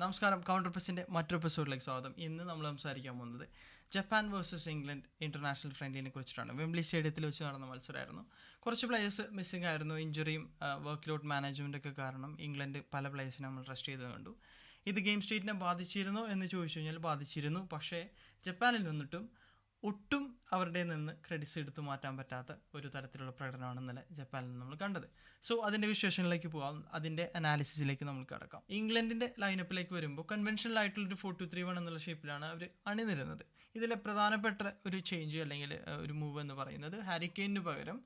നമസ്കാരം. കൗണ്ടർ പ്രസിൻ്റെ മറ്റൊരു എപ്പിസോഡിലേക്ക് സ്വാഗതം. ഇന്ന് നമ്മൾ സംസാരിക്കാൻ പോകുന്നത് ജപ്പാൻ വേഴ്സസ് ഇംഗ്ലണ്ട് ഇൻ്റർനാഷണൽ ഫ്രണ്ട്ലിനെ കുറിച്ചിട്ടാണ്. വെംബ്ലി സ്റ്റേഡിയത്തിൽ വെച്ച് നടന്ന മത്സരമായിരുന്നു. കുറച്ച് പ്ലേയേഴ്സ് മിസ്സിംഗ് ആയിരുന്നു. ഇഞ്ചുറിയും വർക്ക് ലോഡ് മാനേജ്മെൻറ്റൊക്കെ കാരണം ഇംഗ്ലണ്ട് പല പ്ലേയേഴ്സിനെ നമ്മൾ റെസ്റ്റ് ചെയ്ത് കണ്ടു. ഇത് ഗെയിം സ്റ്റേറ്റിനെ ബാധിച്ചിരുന്നോ എന്ന് ചോദിച്ചു കഴിഞ്ഞാൽ ബാധിച്ചിരുന്നു. പക്ഷേ ജപ്പാനിൽ നിന്നിട്ടും ഒട്ടും അവരുടെ നിന്ന് ക്രെഡിറ്റ്സ് എടുത്തു മാറ്റാൻ പറ്റാത്ത ഒരു തരത്തിലുള്ള പ്രകടനമാണ് ഇന്നലെ ജപ്പാനിൽ നിന്ന് നമ്മൾ കണ്ടത്. സോ അതിൻ്റെ വിശേഷങ്ങളിലേക്ക് പോകാം, അതിൻ്റെ അനാലിസിസിലേക്ക് നമ്മൾ കിടക്കാം. ഇംഗ്ലണ്ടിൻ്റെ ലൈനപ്പിലേക്ക് വരുമ്പോൾ കൺവെൻഷനൽ ആയിട്ടുള്ളൊരു 4-2-3-1 എന്നുള്ള ഷേപ്പിലാണ് അവർ അണിനിരുന്നത്. ഇതിലെ പ്രധാനപ്പെട്ട ഒരു ചേഞ്ച് അല്ലെങ്കിൽ ഒരു മൂവ് എന്ന് പറയുന്നത് ഹാരി കെയ്നിന് പകരം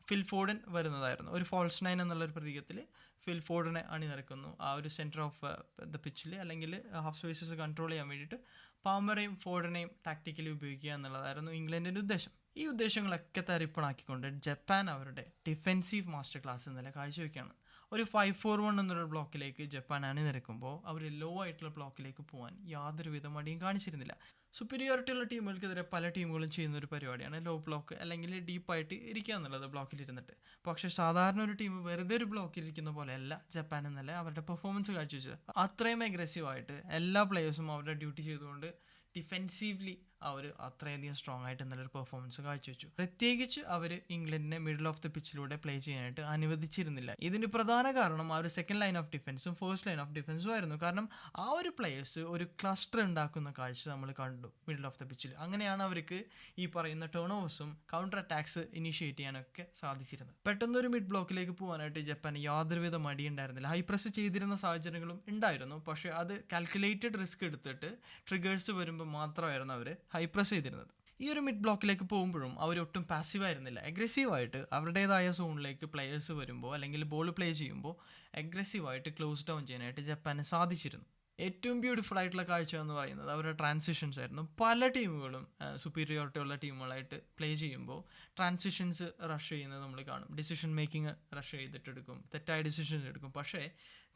ഫിൽ ഫോഡൻ വരുന്നതായിരുന്നു. ഒരു ഫോൾസ് നയൻ എന്നുള്ളൊരു പ്രതീകത്തിൽ ഫിൽ ഫോഡനെ അണിനിരക്കുന്നു. ആ ഒരു സെൻറ്റർ ഓഫ് ദ പിച്ചിൽ അല്ലെങ്കിൽ ഹാഫ് സ്പേസസ് കൺട്രോൾ ചെയ്യാൻ വേണ്ടിയിട്ട് പാമറേയും ഫോഡനെയും ടാക്ടിക്കലി ഉപയോഗിക്കുക എന്നുള്ളതായിരുന്നു ഇംഗ്ലണ്ടിൻ്റെ ഉദ്ദേശം. ഈ ഉദ്ദേശങ്ങളൊക്കെ തരിപ്പണാക്കിക്കൊണ്ട് ജപ്പാൻ അവരുടെ ഡിഫെൻസീവ് മാസ്റ്റർ ക്ലാസ് ഇന്നലെ കാഴ്ചവെക്കുകയാണ്. ഒരു 5-4-1 എന്നൊരു ബ്ലോക്കിലേക്ക് ജപ്പാൻ അണിനിരക്കുമ്പോൾ അവർ ലോ ആയിട്ടുള്ള ബ്ലോക്കിലേക്ക് പോകാൻ യാതൊരുവിധ മടിയും കാണിച്ചിരുന്നില്ല. സുപ്പീരിയോറിറ്റി ഉള്ള ടീമുകൾക്കെതിരെ പല ടീമുകളും ചെയ്യുന്ന ഒരു പരിപാടിയാണ് ലോ ബ്ലോക്ക് അല്ലെങ്കിൽ ഡീപ്പായിട്ട് ഇരിക്കുക എന്നുള്ളത് ബ്ലോക്കിലിരുന്നിട്ട്. പക്ഷേ സാധാരണ ഒരു ടീം വെറുതെ ഒരു ബ്ലോക്കിലിരിക്കുന്ന പോലെയല്ല ജപ്പാൻ ഇന്നലെ അവരുടെ പെർഫോമൻസ് കാഴ്ചവെച്ചത്. അത്രയും അഗ്രസീവായിട്ട് എല്ലാ പ്ലേയേഴ്സും അവരുടെ ഡ്യൂട്ടി ചെയ്തുകൊണ്ട് ഡിഫെൻസീവ്ലി അവർ അത്രയധികം സ്ട്രോങ് ആയിട്ട് നല്ലൊരു പെർഫോമൻസ് കാഴ്ചവെച്ചു. പ്രത്യേകിച്ച് അവർ ഇംഗ്ലണ്ടിനെ മിഡിൽ ഓഫ് ദി പിച്ചിലൂടെ പ്ലേ ചെയ്യാനായിട്ട് അനുവദിച്ചിരുന്നില്ല. ഇതിന് പ്രധാന കാരണം ആ ഒരു സെക്കൻഡ് ലൈൻ ഓഫ് ഡിഫൻസും ഫസ്റ്റ് ലൈൻ ഓഫ് ഡിഫൻസും ആയിരുന്നു. കാരണം ആ ഒരു പ്ലേയേഴ്സ് ഒരു ക്ലസ്റ്റർ ഉണ്ടാക്കുന്ന കാഴ്ച നമ്മൾ കണ്ടു മിഡിൽ ഓഫ് ദി പിച്ചിൽ. അങ്ങനെയാണ് അവർക്ക് ഈ പറയുന്ന ടേൺ ഓവേഴ്സും കൗണ്ടർ അറ്റാക്സ് ഇനീഷ്യേറ്റ് ചെയ്യാനൊക്കെ സാധിച്ചിരുന്നത്. പെട്ടെന്നൊരു മിഡ് ബ്ലോക്കിലേക്ക് പോകാനായിട്ട് ജപ്പാൻ യാതൊരുവിധ മടി ഉണ്ടായിരുന്നില്ല. ഹൈ പ്രസ് ചെയ്തിരുന്ന സാഹചര്യങ്ങളും ഉണ്ടായിരുന്നു. പക്ഷേ അത് കാൽക്കുലേറ്റഡ് റിസ്ക് എടുത്തിട്ട് ട്രിഗേഴ്സ് വരുമ്പോൾ മാത്രമായിരുന്നു അവർ ഹൈ പ്രസ് ചെയ്തിരുന്നത്. ഈ ഒരു മിഡ് ബ്ലോക്കിലേക്ക് പോകുമ്പോഴും അവരൊട്ടും പാസീവായിരുന്നില്ല. അഗ്രസീവായിട്ട് അവരുടേതായ സോണിലേക്ക് പ്ലെയേഴ്സ് വരുമ്പോൾ അല്ലെങ്കിൽ ബോൾ പ്ലേ ചെയ്യുമ്പോൾ അഗ്രസീവായിട്ട് ക്ലോസ് ഡൗൺ ചെയ്യാനായിട്ട് ജപ്പാന് സാധിച്ചിരുന്നു. ഏറ്റവും ബ്യൂട്ടിഫുൾ ആയിട്ടുള്ള കാഴ്ച എന്ന് പറയുന്നത് അവരുടെ ട്രാൻസിഷൻസ് ആയിരുന്നു. പല ടീമുകളും സുപ്പീരിയോറിറ്റി ഉള്ള ടീമുകളായിട്ട് പ്ലേ ചെയ്യുമ്പോൾ ട്രാൻസിഷൻസ് റഷ് ചെയ്യുന്നത് നമ്മൾ കാണും. ഡിസിഷൻ മേക്കിംഗ് റഷ് ചെയ്തിട്ടെടുക്കും, തെറ്റായ ഡിസിഷൻസ് എടുക്കും. പക്ഷേ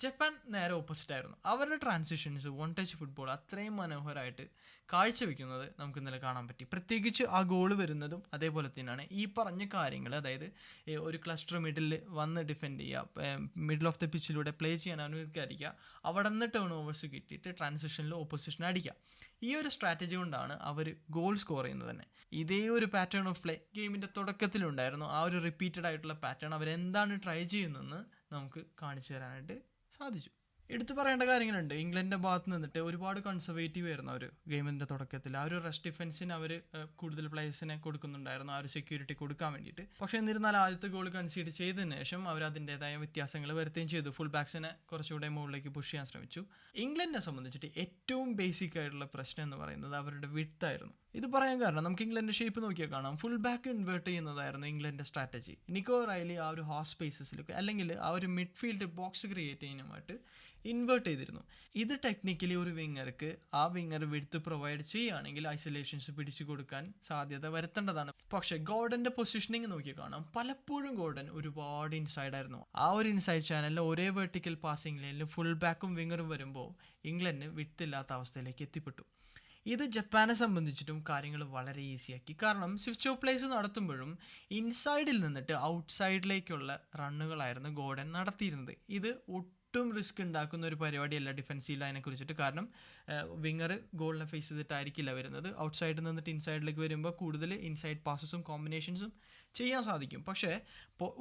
ജപ്പാൻ നേരെ ഓപ്പോസിറ്റ് ആയിരുന്നു. അവരുടെ ട്രാൻസിഷൻസ് വൺ ടച്ച് ഫുട്ബോൾ അത്രയും മനോഹരമായിട്ട് കാഴ്ചവെക്കുന്നത് നമുക്ക് ഇന്നലെ കാണാൻ പറ്റി. പ്രത്യേകിച്ച് ആ ഗോൾ വരുന്നതും അതേപോലെ തന്നെയാണ്. ഈ പറഞ്ഞ കാര്യങ്ങൾ, അതായത് ഒരു ക്ലസ്റ്റർ മിഡിൽ വന്ന് ഡിഫെൻഡ് ചെയ്യുക, മിഡിൽ ഓഫ് ദ പിച്ചിലൂടെ പ്ലേ ചെയ്യാൻ അനുവദിക്കാതിരിക്കുക, അവിടെ നിന്ന് ടേൺ ഓവേഴ്സ് കിട്ടിയിട്ട് ട്രാൻസിഷനിൽ ഓപ്പോസിഷൻ അടിക്കുക. ഈ ഒരു സ്ട്രാറ്റജി കൊണ്ടാണ് അവർ ഗോൾ സ്കോർ ചെയ്യുന്നത് തന്നെ. ഇതേ ഒരു പാറ്റേൺ ഓഫ് പ്ലേ ഗെയിമിൻ്റെ തുടക്കത്തിലുണ്ടായിരുന്നു. ആ ഒരു റിപ്പീറ്റഡ് ആയിട്ടുള്ള പാറ്റേൺ അവരെന്താണ് ട്രൈ ചെയ്യുന്നതെന്ന് നമുക്ക് കാണിച്ചു തരാനായിട്ട് സാധിച്ചു. എടുത്തു പറയേണ്ട കാര്യങ്ങളുണ്ട്. ഇംഗ്ലണ്ടിൻ്റെ ഭാഗത്ത് നിന്നിട്ട് ഒരുപാട് കൺസർവേറ്റീവ് ആയിരുന്നു അവർ ഗെയിമിൻ്റെ തുടക്കത്തിൽ. ആ ഒരു റഷ് ഡിഫൻസിന് അവർ കൂടുതൽ പ്ലേയേഴ്സിനെ കൊടുക്കുന്നുണ്ടായിരുന്നു, ആ ഒരു സെക്യൂരിറ്റി കൊടുക്കാൻ വേണ്ടിയിട്ട്. പക്ഷേ എന്നിരുന്നാൽ ആദ്യത്തെ ഗോൾ കൺസീഡ് ചെയ്തതിന് ശേഷം അവർ അതിൻ്റേതായ വ്യത്യാസങ്ങൾ വരുത്തുകയും ചെയ്തു. ഫുൾ ബാക്സിനെ കുറച്ചുകൂടെ മുകളിലേക്ക് പുഷ് ചെയ്യാൻ ശ്രമിച്ചു. ഇംഗ്ലണ്ടിനെ സംബന്ധിച്ചിട്ട് ഏറ്റവും ബേസിക് ആയിട്ടുള്ള പ്രശ്നം എന്ന് പറയുന്നത് അവരുടെ വിഡ്ത്ത് ആയിരുന്നു. ഇത് പറയാൻ കാരണം നമുക്ക് ഇംഗ്ലണ്ടിൻ്റെ ഷേപ്പ് നോക്കിയാൽ കാണാം. ഫുൾ ബാക്ക് ഇൻവേർട്ട് ചെയ്യുന്നതായിരുന്നു ഇംഗ്ലണ്ടിൻ്റെ സ്ട്രാറ്റജി. നിക്കോ റൈലി ആ ഒരു ഹാഫ് സ്പേസസിലേക്ക് അല്ലെങ്കിൽ ആ ഒരു മിഡ്ഫീൽഡ് ബോക്സ് ക്രിയേറ്റ് ചെയ്യാനുമായിട്ട് ഇൻവേർട്ട് ചെയ്തിരുന്നു. ഇത് ടെക്നിക്കലി ഒരു വിങ്ങർക്ക് ആ വിങ്ങർ വിഡ്ത്ത് പ്രൊവൈഡ് ചെയ്യുകയാണെങ്കിൽ ഐസൊലേഷൻസ് പിടിച്ചു കൊടുക്കാൻ സാധ്യത വരുത്തേണ്ടതാണ്. പക്ഷേ ഗോർഡൻ്റെ പൊസിഷനിങ് നോക്കി കാണാം, പലപ്പോഴും ഗോർഡൻ ഒരുപാട് ഇൻസൈഡ് ആയിരുന്നു. ആ ഒരു ഇൻസൈഡ് ചാനലിൽ ഒരേ വെർട്ടിക്കൽ പാസിംഗ് ലൈനിൽ ഫുൾ ബാക്കും വിങ്ങറും വരുമ്പോൾ ഇംഗ്ലണ്ടിന് വിഡ്ത്ത് ഇല്ലാത്ത അവസ്ഥയിലേക്ക് എത്തിപ്പെട്ടു. ഇത് ജപ്പാനെ സംബന്ധിച്ചിട്ടും കാര്യങ്ങൾ വളരെ ഈസിയാക്കി. കാരണം സ്വിച്ച് ഓഫ് പ്ലേസ് നടത്തുമ്പോഴും ഇൻസൈഡിൽ നിന്നിട്ട് ഔട്ട്സൈഡിലേക്കുള്ള റണ്ണുകളായിരുന്നു ഗോർഡൻ നടത്തിയിരുന്നത്. ഇത് ഒട്ടും റിസ്ക് ഉണ്ടാക്കുന്ന ഒരു പരിപാടിയല്ല ഡിഫൻസീവ് ലൈനെ കുറിച്ചിട്ട്. കാരണം വിങ്ങർ ഗോളിനെ ഫേസ് ചെയ്തിട്ടായിരിക്കില്ല വരുന്നത്. ഔട്ട്സൈഡിൽ നിന്നിട്ട് ഇൻസൈഡിലേക്ക് വരുമ്പോൾ കൂടുതൽ ഇൻസൈഡ് പാസസും കോമ്പിനേഷൻസും ചെയ്യാൻ സാധിക്കും. പക്ഷേ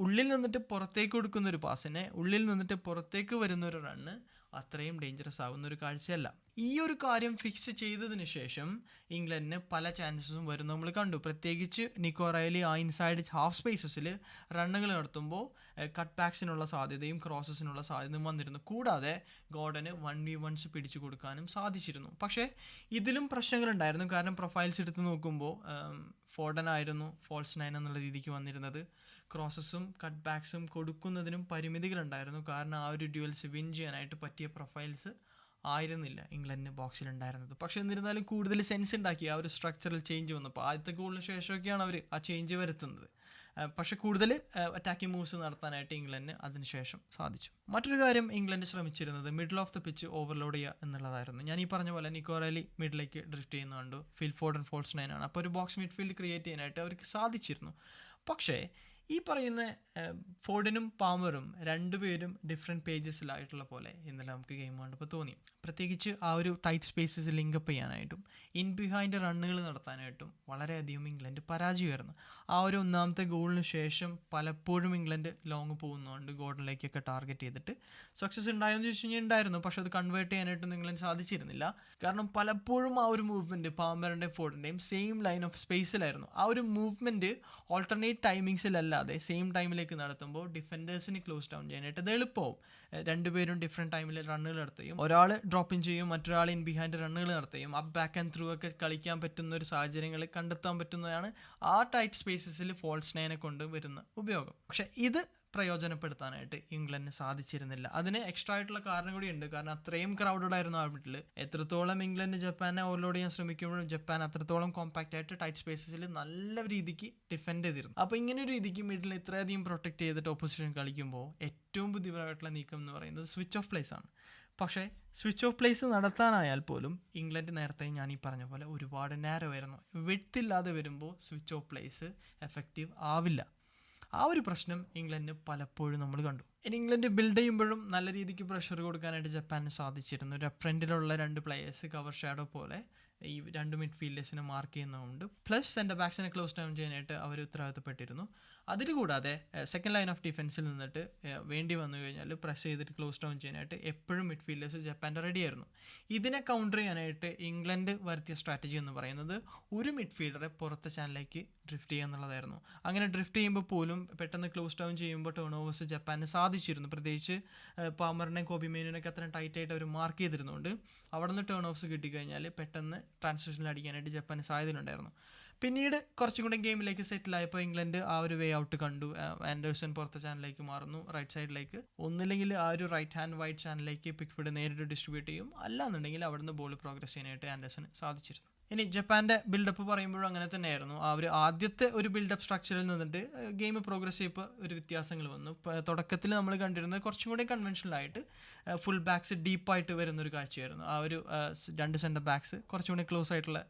ഉള്ളിൽ നിന്നിട്ട് പുറത്തേക്ക് കൊടുക്കുന്ന ഒരു പാസിനെ ഉള്ളിൽ നിന്നിട്ട് പുറത്തേക്ക് വരുന്ന ഒരു റണ്ണ് അത്രയും ഡേഞ്ചറസ് ആവുന്ന ഒരു കാഴ്ചയല്ല. ഈ ഒരു കാര്യം ഫിക്സ് ചെയ്തതിന് ശേഷം ഇംഗ്ലണ്ടിന് പല ചാൻസസും വരും നമ്മൾ കണ്ടു. പ്രത്യേകിച്ച് നിക്കോ റൈലി ആ ഇൻസൈഡ് ഹാഫ് സ്പേസസിൽ റണ്ണുകൾ നടത്തുമ്പോൾ കട്ട് ബാക്സിനുള്ള സാധ്യതയും ക്രോസസിനുള്ള സാധ്യതയും വന്നിരുന്നു. കൂടാതെ ഗോർഡന് 1v1s പിടിച്ചു കൊടുക്കാനും സാധിച്ചിരുന്നു. പക്ഷേ ഇതിലും പ്രശ്നങ്ങളുണ്ടായിരുന്നു. കാരണം പ്രൊഫൈൽസ് എടുത്ത് നോക്കുമ്പോൾ ഫോഡൻ ആയിരുന്നു ഫോൾസ് നയൻ എന്നുള്ള രീതിക്ക് വന്നിരുന്നത്. ക്രോസസും കട്ട് ബാക്സും കൊടുക്കുന്നതിനും പരിമിതികളുണ്ടായിരുന്നു. കാരണം ആ ഒരു ഡ്യുവൽസ് വിൻ ചെയ്യാനായിട്ട് പറ്റിയ പ്രൊഫൈൽസ് ആയിരുന്നില്ല ഇംഗ്ലണ്ടിന് ബോക്സിലുണ്ടായിരുന്നത്. പക്ഷേ എന്നിരുന്നാലും കൂടുതൽ സെൻസ് ഉണ്ടാക്കി ആ ഒരു സ്ട്രക്ചറൽ ചേഞ്ച് വന്നപ്പോൾ. ആദ്യത്തെ ഗോളിന് ശേഷമൊക്കെയാണ് അവർ ആ ചേഞ്ച് വരുത്തുന്നത്. പക്ഷേ കൂടുതൽ അറ്റാക്കിംഗ് മൂവ്സ് നടത്താനായിട്ട് ഇംഗ്ലണ്ടിന് അതിനുശേഷം സാധിച്ചു. മറ്റൊരു കാര്യം ഇംഗ്ലണ്ട് ശ്രമിച്ചിരുന്നത് middle of the pitch overload ചെയ്യുക എന്നുള്ളതായിരുന്നു. ഞാൻ ഈ പറഞ്ഞ പോലെ നിക്കോ റൈലി മിഡിലേക്ക് ഡ്രിഫ്റ്റ് ചെയ്യുന്ന കണ്ടു. ഫിൽ ഫോഡൻ ഫോൾസ് നയൻ ആണ്. അപ്പോൾ ഒരു ബോക്സ് മിഡ്ഫീൽഡ് ക്രിയേറ്റ് ചെയ്യാനായിട്ട് അവർക്ക് സാധിച്ചിരുന്നു. പക്ഷേ ഈ പറയുന്ന ഫോർഡിനും പാമറും രണ്ടുപേരും ഡിഫറെൻറ്റ് പേജസിലായിട്ടുള്ള പോലെ ഇന്നലെ നമുക്ക് ഗെയിം കണ്ടപ്പോൾ തോന്നി. പ്രത്യേകിച്ച് ആ ഒരു ടൈറ്റ് സ്പേസസ് ലിങ്കപ്പ് ചെയ്യാനായിട്ടും ഇൻ ബിഹൈൻഡ് റണ്ണുകൾ നടത്താനായിട്ടും വളരെയധികം ഇംഗ്ലണ്ട് പരാജയമായിരുന്നു. ആ ഒരു ഒന്നാമത്തെ ഗോളിന് ശേഷം പലപ്പോഴും ഇംഗ്ലണ്ട് ലോങ് പോകുന്നതുകൊണ്ട് ഗോളിലേക്കൊക്കെ ടാർഗറ്റ് ചെയ്തിട്ട് സക്സസ് ഉണ്ടായെന്ന് ചോദിച്ചു കഴിഞ്ഞാൽ ഉണ്ടായിരുന്നു. പക്ഷെ അത് കൺവേർട്ട് ചെയ്യാനായിട്ടൊന്നും ഇംഗ്ലണ്ട് സാധിച്ചിരുന്നില്ല. കാരണം പലപ്പോഴും ആ ഒരു മൂവ്മെൻറ്റ് പാമറിൻ്റെയും ഫോർഡിൻ്റെയും സെയിം ലൈൻ ഓഫ് സ്പേസിലായിരുന്നു. ആ ഒരു മൂവ്മെൻറ്റ് ഓൾട്ടർനേറ്റ് ടൈമിങ്സിലല്ലാതെ സെയിം ടൈമിലേക്ക് നടത്തുമ്പോൾ ഡിഫൻഡേഴ്സിന് ക്ലോസ് ഡൗൺ ചെയ്യാനായിട്ട് അത് എളുപ്പമാവും. രണ്ടുപേരും ഡിഫറെൻറ്റ് ടൈമിൽ റണ്ണുകൾ നടത്തുകയും ഒരാൾ ഡ്രോപ്പിൻ ചെയ്യും, മറ്റൊരാൾ ഇൻ ബിഹൈൻഡ് റണ്ണുകൾ നടത്തുകയും അപ്പ് ബാക്ക് ആൻഡ് ത്രൂ ഒക്കെ കളിക്കാൻ പറ്റുന്ന ഒരു സാഹചര്യങ്ങൾ കണ്ടെത്താൻ പറ്റുന്നതാണ് ആ ടൈറ്റ് സ്പേസസിൽ ഫോൾസ് നയനെ കൊണ്ട് വരുന്ന ഉപയോഗം. പക്ഷേ ഇത് പ്രയോജനപ്പെടുത്താനായിട്ട് ഇംഗ്ലണ്ടിന് സാധിച്ചിരുന്നില്ല. അതിന് എക്സ്ട്രാ ആയിട്ടുള്ള കാരണം കൂടിയുണ്ട്. കാരണം അത്രയും ക്രൗഡഡ് ആയിരുന്നു ആ വീട്ടിൽ. എത്രത്തോളം ഇംഗ്ലണ്ട് ജപ്പാനെ ഓവർലോഡ് ചെയ്യാൻ ശ്രമിക്കുമ്പോഴും ജപ്പാൻ അത്രത്തോളം കോമ്പാക്റ്റ് ആയിട്ട് ടൈറ്റ് സ്പേസസിൽ നല്ല രീതിക്ക് ഡിഫെൻഡ് ചെയ്തിരുന്നു. അപ്പോൾ ഇങ്ങനെ ഒരു രീതിക്ക് മിഡിൽ ഇത്രയധികം പ്രൊട്ടക്ട് ചെയ്തിട്ട് ഓപ്പോസിഷൻ കളിക്കുമ്പോൾ ഏറ്റവും ബുദ്ധിപരമായിട്ടുള്ള നീക്കം എന്ന് പറയുന്നത് സ്വിച്ച് ഓഫ് പ്ലേസ് ആണ്. പക്ഷേ സ്വിച്ച് ഓഫ് പ്ലേസ് നടത്താനായാൽ പോലും ഇംഗ്ലണ്ട് നേരത്തെ ഞാൻ ഈ പറഞ്ഞ പോലെ ഒരുപാട് നാരോ ആയിരുന്നു. വിഡ്ത്തില്ലാതെ വരുമ്പോൾ സ്വിച്ച് ഓഫ് പ്ലേസ് എഫക്റ്റീവ് ആവില്ല. ആ ഒരു പ്രശ്നം ഇംഗ്ലണ്ടിന് പലപ്പോഴും നമ്മൾ കണ്ടു. ഇനി ഇംഗ്ലണ്ട് ബിൽഡ് ചെയ്യുമ്പോഴും നല്ല രീതിക്ക് പ്രഷർ കൊടുക്കാനായിട്ട് ജപ്പാന് സാധിച്ചിരുന്നു. ഫ്രണ്ടിലുള്ള രണ്ട് പ്ലെയേഴ്സ് കവർ ഷാഡോ പോലെ ഈ രണ്ട് മിഡ്ഫീൽഡേഴ്സിനെ മാർക്ക് ചെയ്യുന്നതുകൊണ്ട് പ്ലസ് സെൻറ്റർ ബാക്സിനെ ക്ലോസ് ഡൗൺ ചെയ്യാനായിട്ട് അവർ ഉത്തരവാദിത്തപ്പെട്ടിരുന്നു. അതിൽ കൂടാതെ സെക്കൻഡ് ലൈൻ ഓഫ് ഡിഫൻസിൽ നിന്നിട്ട് വേണ്ടി വന്നു കഴിഞ്ഞാൽ പ്രസ് ചെയ്തിട്ട് ക്ലോസ് ഡൗൺ ചെയ്യാനായിട്ട് എപ്പോഴും മിഡ്ഫീൽഡേഴ്സ് ജപ്പാൻ്റെ റെഡിയായിരുന്നു. ഇതിനെ കൗണ്ടർ ചെയ്യാനായിട്ട് ഇംഗ്ലണ്ട് വരുത്തിയ സ്ട്രാറ്റജി എന്ന് പറയുന്നത് ഒരു മിഡ്ഫീൽഡറെ പുറത്തെ ചാനലിലേക്ക് ഡ്രിഫ്റ്റ് ചെയ്യുക എന്നുള്ളതായിരുന്നു. അങ്ങനെ ഡ്രിഫ്റ്റ് ചെയ്യുമ്പോൾ പോലും പെട്ടെന്ന് ക്ലോസ് ഡൗൺ ചെയ്യുമ്പോൾ ടേൺ ഓവേഴ്സ് ജപ്പാന് സാധിച്ചിരുന്നു. പ്രത്യേകിച്ച് പാമറിനെയും കോബി മെയിനിനൊക്കെ അത്രയും ടൈറ്റായിട്ട് അവർ മാർക്ക് ചെയ്തിരുന്നുകൊണ്ട് അവിടെ നിന്ന് ടേൺ ഓവേഴ്സ് കിട്ടിക്കഴിഞ്ഞാൽ പെട്ടെന്ന് ട്രാൻസിഷനിൽ അടിക്കാനായിട്ട് ജപ്പാന് സാധ്യതയുണ്ടായിരുന്നു. പിന്നീട് കുറച്ചും കൂടെ ഗെയിമിലേക്ക് സെറ്റിലായപ്പോൾ ഇംഗ്ലണ്ട് ആ ഒരു വേ ഔട്ട് കണ്ടു. ആൻഡേഴ്സൺ പുറത്തെ ചാനലിലേക്ക് മാറുന്നു, റൈറ്റ് സൈഡിലേക്ക്. ഒന്നില്ലെങ്കിൽ ആ ഒരു റൈറ്റ് ഹാൻഡ് വൈഡ് ചാനലിലേക്ക് പിക്ഫോർഡ് നേരിട്ട് ഡിസ്ട്രിബ്യൂട്ട് ചെയ്യും, അല്ലാന്നുണ്ടെങ്കിൽ അവിടുന്ന് ബോൾ പ്രോഗ്രസ് ചെയ്യാനായിട്ട് ആൻഡേഴ്സൺ സാധിച്ചിരുന്നു. ഇനി ജപ്പാൻ്റെ ബിൽഡപ്പ് പറയുമ്പോഴും അങ്ങനെ തന്നെയായിരുന്നു. അവർ ആദ്യത്തെ ഒരു ബിൽഡപ്പ് സ്ട്രക്ചറിൽ നിന്നിട്ട് ഗെയിം പ്രോഗ്രസ് ചെയ്യുമ്പോൾ ഒരു വ്യത്യാസങ്ങൾ വന്നു. തുടക്കത്തിൽ നമ്മൾ കണ്ടിരുന്നത് കുറച്ചും കൂടി കൺവെൻഷനലായിട്ട് ഫുൾ ബാക്സ് ഡീപ്പായിട്ട് വരുന്നൊരു കാഴ്ചയായിരുന്നു. ആ ഒരു രണ്ട് സെൻറ്റർ ബാക്സ് കുറച്ചും കൂടി ക്ലോസ് ആയിട്ടുള്ള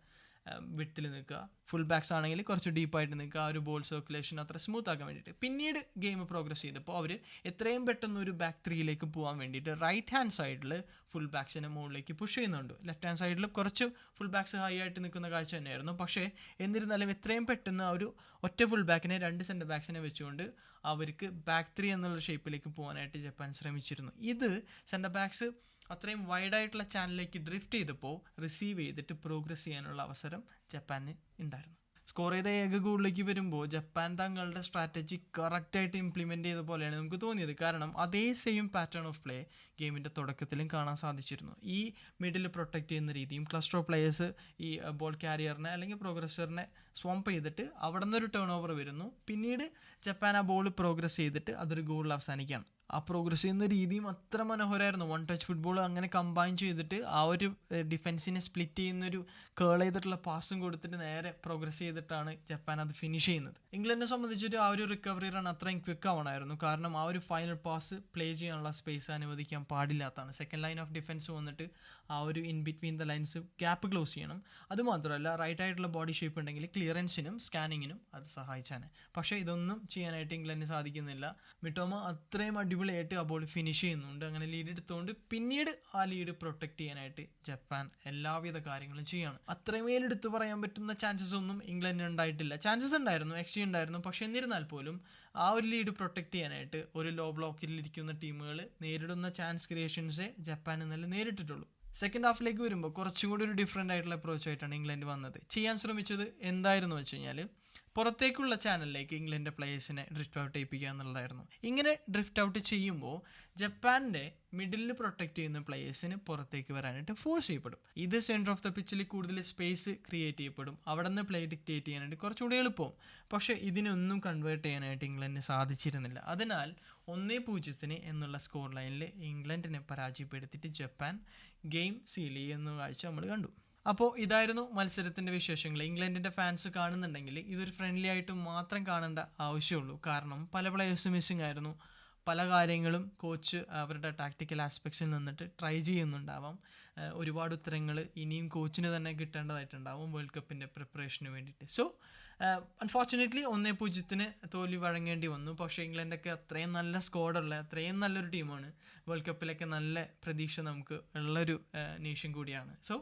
വിഡ്ത്തിൽ നിൽക്കുക, ഫുൾ ബാക്സ് ആണെങ്കിൽ കുറച്ച് ഡീപ്പായിട്ട് നിൽക്കുക, ആ ഒരു ബോൾ സർക്കുലേഷൻ അത്ര സ്മൂത്ത് ആക്കാൻ വേണ്ടിയിട്ട്. പിന്നീട് ഗെയിം പ്രോഗ്രസ് ചെയ്തപ്പോൾ അവർ എത്രയും പെട്ടെന്ന് ഒരു ബാക്ക് ത്രീയിലേക്ക് പോകാൻ വേണ്ടിയിട്ട് റൈറ്റ് ഹാൻഡ് സൈഡിൽ ഫുൾ ബാക്സിനെ മുകളിലേക്ക് പുഷ് ചെയ്യുന്നുണ്ട്. ലെഫ്റ്റ് ഹാൻഡ് സൈഡിൽ കുറച്ച് ഫുൾ ബാക്സ് ഹൈ ആയിട്ട് നിൽക്കുന്ന കാഴ്ച തന്നെയായിരുന്നു. പക്ഷേ എന്നിരുന്നാലും എത്രയും പെട്ടെന്ന് ആ ഒരു ഒറ്റ ഫുൾ ബാക്കിനെ രണ്ട് സെൻറ്റർ ബാക്സിനെ വെച്ചുകൊണ്ട് അവർക്ക് ബാക്ക് ത്രീ എന്നുള്ള ഷേപ്പിലേക്ക് പോകാനായിട്ട് ജപ്പാൻ ശ്രമിച്ചിരുന്നു. ഇത് സെൻറ്റർ ബാക്സ് അത്രയും വൈഡായിട്ടുള്ള ചാനലിലേക്ക് ഡ്രിഫ്റ്റ് ചെയ്തപ്പോൾ റിസീവ് ചെയ്തിട്ട് പ്രോഗ്രസ് ചെയ്യാനുള്ള അവസരം ജപ്പാന് ഉണ്ടായിരുന്നു. സ്കോർ ചെയ്ത ഏക ഗോളിലേക്ക് വരുമ്പോൾ ജപ്പാൻ തങ്ങളുടെ സ്ട്രാറ്റജി കറക്റ്റായിട്ട് ഇംപ്ലിമെൻറ്റ് ചെയ്ത പോലെയാണ് നമുക്ക് തോന്നിയത്. കാരണം അതേ സെയിം പാറ്റേൺ ഓഫ് പ്ലേ ഗെയിമിൻ്റെ തുടക്കത്തിലും കാണാൻ സാധിച്ചിരുന്നു. ഈ മിഡിൽ പ്രൊട്ടക്റ്റ് ചെയ്യുന്ന രീതിയും ക്ലസ്റ്റർ ഓഫ് പ്ലേയേഴ്സ് ഈ ബോൾ ക്യാരിയറിനെ അല്ലെങ്കിൽ പ്രോഗ്രസറിനെ സ്വംപ് ചെയ്തിട്ട് അവിടെ നിന്നൊരു ടേൺ ഓവർ വരുന്നു. പിന്നീട് ജപ്പാൻ ആ ബോൾ പ്രോഗ്രസ് ചെയ്തിട്ട് അതൊരു ഗോളിൽ അവസാനിക്കുകയാണ്. ആ പ്രോഗ്രസ് ചെയ്യുന്ന രീതിയും അത്ര മനോഹരമായിരുന്നു. വൺ ടച്ച് ഫുട്ബോൾ അങ്ങനെ കമ്പൈൻ ചെയ്തിട്ട് ആ ഒരു ഡിഫൻസിനെ സ്പ്ലിറ്റ് ചെയ്യുന്നൊരു കേൾ ചെയ്തിട്ടുള്ള പാസും കൊടുത്തിട്ട് നേരെ പ്രോഗ്രസ് ചെയ്തിട്ടാണ് ജപ്പാൻ അത് ഫിനിഷ് ചെയ്യുന്നത്. ഇംഗ്ലണ്ടിനെ സംബന്ധിച്ചിട്ട് ആ ഒരു റിക്കവറി റൺ അത്രയും ക്വിക്ക് ആവണമായിരുന്നു. കാരണം ആ ഒരു ഫൈനൽ പാസ് പ്ലേ ചെയ്യാനുള്ള സ്പേസ് അനുവദിക്കാൻ പാടില്ലാത്തതാണ്. സെക്കൻഡ് ലൈൻ ഓഫ് ഡിഫൻസ് വന്നിട്ട് ആ ഒരു in between the lines gap close ചെയ്യണം. അതുമാത്രമല്ല റൈറ്റ് ആയിട്ടുള്ള ബോഡി ഷേപ്പ് ഉണ്ടെങ്കിൽ ക്ലിയറൻസിനും സ്കാനിങ്ങിനും അത് സഹായിച്ചാണ്. പക്ഷേ ഇതൊന്നും ചെയ്യാനായിട്ട് ഇംഗ്ലണ്ടിന് സാധിക്കുന്നില്ല. മിട്ടോമ അത്രയും അടിപൊളിയായിട്ട് ആ ബോൾ ഫിനിഷ് ചെയ്യുന്നുണ്ട്. അങ്ങനെ ലീഡ് എടുത്തുകൊണ്ട് പിന്നീട് ആ ലീഡ് പ്രൊട്ടക്ട് ചെയ്യാനായിട്ട് ജപ്പാൻ എല്ലാവിധ കാര്യങ്ങളും ചെയ്യാണ്. അത്രമേൽ എടുത്തു പറയാൻ പറ്റുന്ന ചാൻസസ് ഒന്നും ഇംഗ്ലണ്ടിന് ഉണ്ടായിട്ടില്ല. ചാൻസസ് ഉണ്ടായിരുന്നു, എക്സ്ചേഞ്ച് ഉണ്ടായിരുന്നു. പക്ഷെ എന്നിരുന്നാൽ പോലും ആ ഒരു ലീഡ് പ്രൊട്ടക്ട് ചെയ്യാനായിട്ട് ഒരു ലോ ബ്ലോക്കിൽ ഇരിക്കുന്ന ടീമുകൾ നേരിടുന്ന ചാൻസ് ക്രിയേഷൻസേ ജപ്പാൻ ഇന്നലെ നേരിട്ടിട്ടുള്ളൂ. സെക്കൻഡ് ഹാഫിലേക്ക് വരുമ്പോൾ കുറച്ചും കൂടി ഒരു ഡിഫറെൻ്റ് ആയിട്ടുള്ള അപ്രോച്ച് ആയിട്ടാണ് ഇംഗ്ലണ്ട് വന്നത്. ചെയ്യാൻ ശ്രമിച്ചത് എന്തായിരുന്നു വെച്ച് കഴിഞ്ഞാൽ പുറത്തേക്കുള്ള ചാനലിലേക്ക് ഇംഗ്ലണ്ടിൻ്റെ പ്ലേയേഴ്സിനെ ഡ്രിഫ്റ്റ് ഔട്ട് ചെയ്യിപ്പിക്കുക എന്നുള്ളതായിരുന്നു. ഇങ്ങനെ ഡ്രിഫ്റ്റ് ഔട്ട് ചെയ്യുമ്പോൾ ജപ്പാൻ്റെ മിഡിലിൽ പ്രൊട്ടക്റ്റ് ചെയ്യുന്ന പ്ലേയേഴ്സിന് പുറത്തേക്ക് വരാനായിട്ട് ഫോഴ്സ് ചെയ്യപ്പെടും. ഇത് സെൻറ്റർ ഓഫ് ദ പിച്ചിൽ കൂടുതൽ സ്പേസ് ക്രിയേറ്റ് ചെയ്യപ്പെടും. അവിടെ നിന്ന് പ്ലേ ഡിക്റ്റേറ്റ് ചെയ്യാനായിട്ട് കുറച്ചുകൂടി എളുപ്പവും. പക്ഷേ ഇതിനൊന്നും കൺവേർട്ട് ചെയ്യാനായിട്ട് ഇംഗ്ലണ്ടിന് സാധിച്ചിരുന്നില്ല. അതിനാൽ 1-0 എന്നുള്ള സ്കോർ ലൈനിൽ ഇംഗ്ലണ്ടിനെ പരാജയപ്പെടുത്തിയിട്ട് ജപ്പാൻ ഗെയിം സീൽ ചെയ്യുന്ന കാഴ്ച നമ്മൾ കണ്ടു. അപ്പോൾ ഇതായിരുന്നു മത്സരത്തിൻ്റെ വിശേഷങ്ങൾ. ഇംഗ്ലണ്ടിൻ്റെ ഫാൻസ് കാണുന്നുണ്ടെങ്കിൽ ഇതൊരു ഫ്രണ്ട്ലി ആയിട്ട് മാത്രം കാണേണ്ട ആവശ്യമുള്ളൂ. കാരണം പല പ്ലേയേഴ്സ് മിസ്സിംഗ് ആയിരുന്നു. പല കാര്യങ്ങളും കോച്ച് അവരുടെ ടാക്ടിക്കൽ ആസ്പെക്ട്സിൽ നിന്നിട്ട് ട്രൈ ചെയ്യുന്നുണ്ടാവാം. ഒരുപാട് ഉത്തരങ്ങൾ ഇനിയും കോച്ചിന് തന്നെ കിട്ടേണ്ടതായിട്ടുണ്ടാവും വേൾഡ് കപ്പിൻ്റെ പ്രിപ്പറേഷന് വേണ്ടിയിട്ട്. സോ അൺഫോർച്ചുനേറ്റ്ലി 1-0 തോൽവി വഴങ്ങേണ്ടി വന്നു. പക്ഷേ ഇംഗ്ലണ്ടൊക്കെ അത്രയും നല്ല സ്ക്വാഡുള്ള അത്രയും നല്ലൊരു ടീമാണ്. വേൾഡ് കപ്പിലൊക്കെ നല്ല പ്രതീക്ഷ നമുക്ക് ഉള്ളൊരു നേഷൻ കൂടിയാണ്. സോ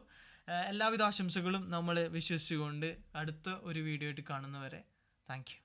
എല്ലാവിധ ആശംസകളും നമ്മൾ വിശ്വസിച്ചുകൊണ്ട് അടുത്ത ഒരു വീഡിയോ ആയിട്ട് കാണുന്നവരെ താങ്ക് യു.